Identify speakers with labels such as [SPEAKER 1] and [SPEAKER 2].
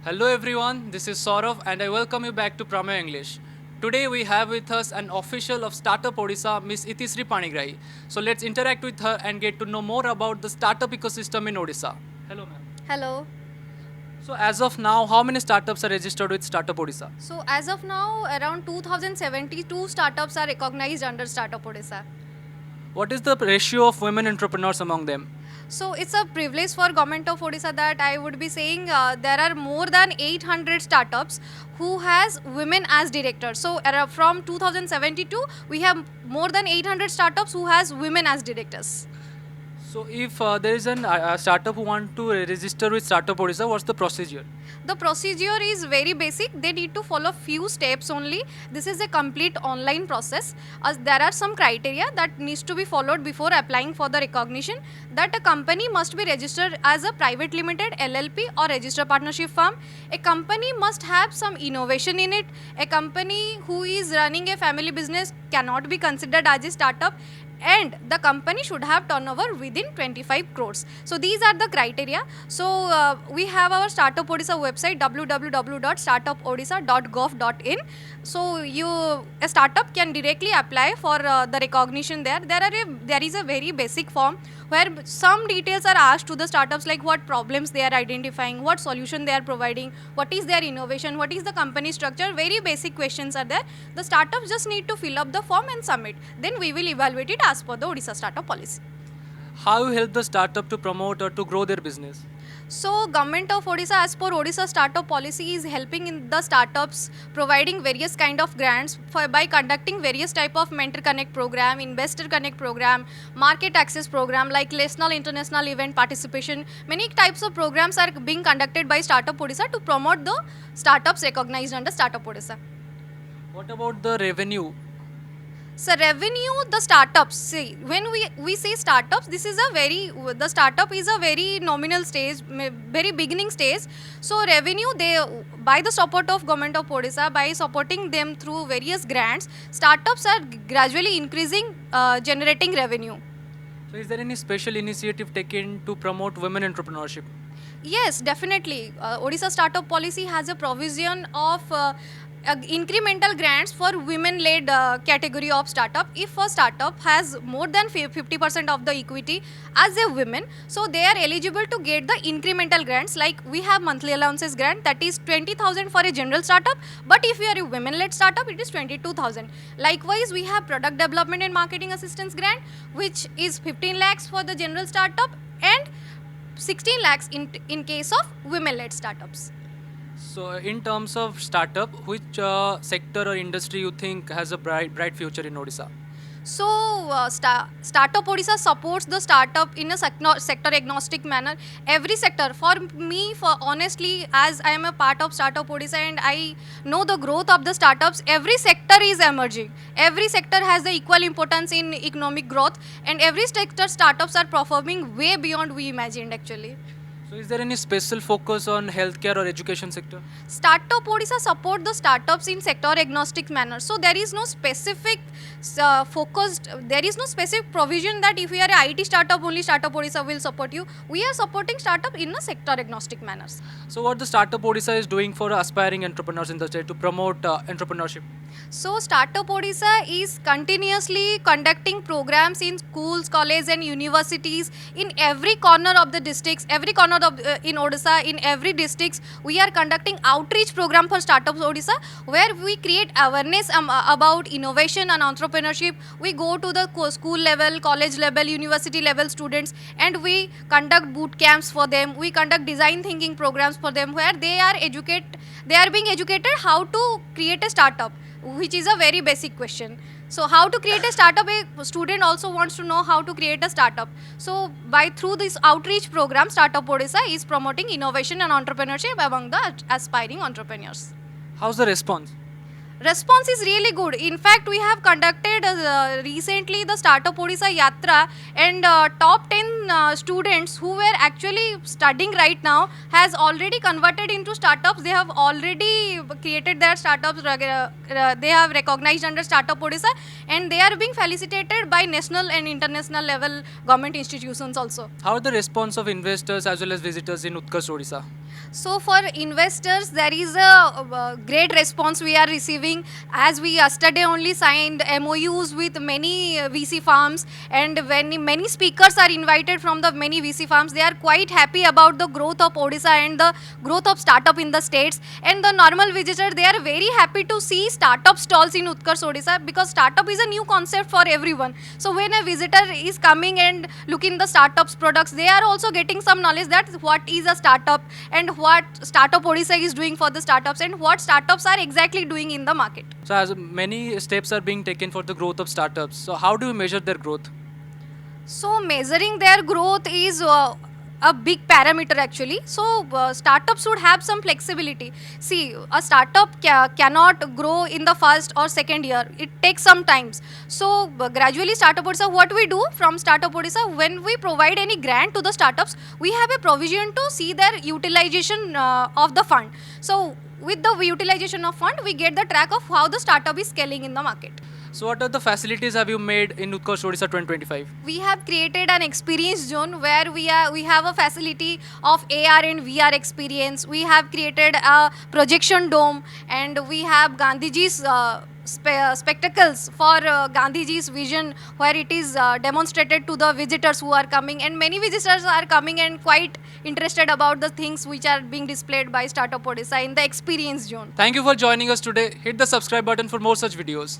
[SPEAKER 1] Hello everyone, this is Saurav and I welcome you back to Pramay English. Today we have with us an official of Startup Odisha, Miss Itisri Panigrahi. So let's interact with her and get to know more about the startup ecosystem in Odisha. Hello ma'am.
[SPEAKER 2] Hello.
[SPEAKER 1] So as of now, how many startups are registered with Startup Odisha?
[SPEAKER 2] So as of now, around 2072 startups are recognized under Startup Odisha.
[SPEAKER 1] What is the ratio of women entrepreneurs among them?
[SPEAKER 2] So it's a privilege for Government of Odisha that I would be saying there are more than 800 startups who has women as directors. So from 2072, we have more than 800 startups who has women as directors.
[SPEAKER 1] So if there is a startup who want to register with Startup Odisha, what's the procedure?
[SPEAKER 2] The procedure is very basic. They need to follow few steps only. This is a complete online process. There are some criteria that needs to be followed before applying for the recognition. That a company must be registered as a private limited LLP or registered partnership firm. A company must have some innovation in it. A company who is running a family business cannot be considered as a startup, and the company should have turnover within 25 crores. So these are the criteria. So we have our Startup Odisha website www.startupodisha.gov.in. So a startup can directly apply for the recognition there. There is a very basic form where some details are asked to the startups, like what problems they are identifying, what solution they are providing, what is their innovation, what is the company structure. Very basic questions are there. The startups just need to fill up the form and submit. Then we will evaluate it as per the Odisha startup policy.
[SPEAKER 1] How you help the startup to promote or to grow their business?
[SPEAKER 2] So Government of Odisha, as per Odisha startup policy, is helping in the startups, providing various kind of grants by conducting various type of mentor connect program, investor connect program, market access program, like national international event participation. Many types of programs are being conducted by Startup Odisha to promote the startups recognized under Startup Odisha.
[SPEAKER 1] What about the revenue?
[SPEAKER 2] So revenue, the startups, see, when we say startups, the startup is a very nominal stage, very beginning stage. So revenue, they, by the support of Government of Odisha, by supporting them through various grants, startups are gradually increasing, generating revenue.
[SPEAKER 1] So is there any special initiative taken to promote women entrepreneurship?
[SPEAKER 2] Yes, definitely. Odisha startup policy has a provision of incremental grants for women-led category of startup. If a startup has more than 50% of the equity as a women, so they are eligible to get the incremental grants. Like we have monthly allowances grant, that is 20,000 for a general startup, but if you are a women-led startup, it is 22,000. Likewise, we have product development and marketing assistance grant, which is 15 lakhs for the general startup and 16 lakhs in case of women-led startups.
[SPEAKER 1] So, in terms of startup, which sector or industry you think has a bright future in Odisha?
[SPEAKER 2] So, Startup Odisha supports the startup in a sector agnostic manner. Every sector, for me, for honestly, as I am a part of Startup Odisha and I know the growth of the startups, every sector is emerging. Every sector has the equal importance in economic growth, and every sector startups are performing way beyond we imagined actually.
[SPEAKER 1] So, is there any special focus on healthcare or education sector?
[SPEAKER 2] Startup Odisha support the startups in sector agnostic manner. So there is no specific there is no specific provision that if you are a IT startup, only Startup Odisha will support you. We are supporting startup in a sector agnostic manners.
[SPEAKER 1] So, what the Startup Odisha is doing for aspiring entrepreneurs in the state to promote entrepreneurship?
[SPEAKER 2] So Startup Odisha is continuously conducting programs in schools, colleges and universities in every corner of the districts, every corner of in Odisha, in every districts. We are conducting outreach program for Startups Odisha, where we create awareness about innovation and entrepreneurship. We go to the school level, college level, university level students, and we conduct boot camps for them. We conduct design thinking programs for them, where they are being educated how to create a startup, which is a very basic question. So how to create a startup, a student also wants to know how to create a startup. So through this outreach program, Startup Odisha is promoting innovation and entrepreneurship among the aspiring entrepreneurs.
[SPEAKER 1] How's the response?
[SPEAKER 2] Response is really good. In fact, we have conducted recently the Startup Odisha Yatra, and top 10 students who were actually studying right now has already converted into startups. They have already created their startups. They have recognized under Startup Odisha, and they are being felicitated by national and international level government institutions also.
[SPEAKER 1] How are the response of investors as well as visitors in Utkarsh Odisha?
[SPEAKER 2] So for investors, there is a great response we are receiving, as we yesterday only signed MOUs with many VC farms, and when many speakers are invited from the many VC farms, they are quite happy about the growth of Odisha and the growth of startup in the states. And the normal visitor, they are very happy to see startup stalls in Utkarsh Odisha, because startup is a new concept for everyone. So when a visitor is coming and looking the startups products, they are also getting some knowledge that what is a startup and what Startup Odisha is doing for the startups and what startups are exactly doing in the market.
[SPEAKER 1] So as many steps are being taken for the growth of startups, so how do you measure their growth?
[SPEAKER 2] So measuring their growth is a big parameter actually. So startups should have some flexibility. See, a startup cannot grow in the first or second year. It takes some times. So gradually, Startup Odisha, what we do from Startup Odisha, when we provide any grant to the startups, we have a provision to see their utilization of the fund. So with the utilization of fund, we get the track of how the startup is scaling in the market.
[SPEAKER 1] So what are the facilities have you made in Utkarsh Odisha 2025?
[SPEAKER 2] We have created an experience zone where we have a facility of AR and VR experience. We have created a projection dome, and we have Gandhiji's spectacles for Gandhiji's vision, where it is demonstrated to the visitors who are coming, and many visitors are coming and quite interested about the things which are being displayed by Startup Odisha in the experience zone.
[SPEAKER 1] Thank you for joining us today. Hit the subscribe button for more such videos.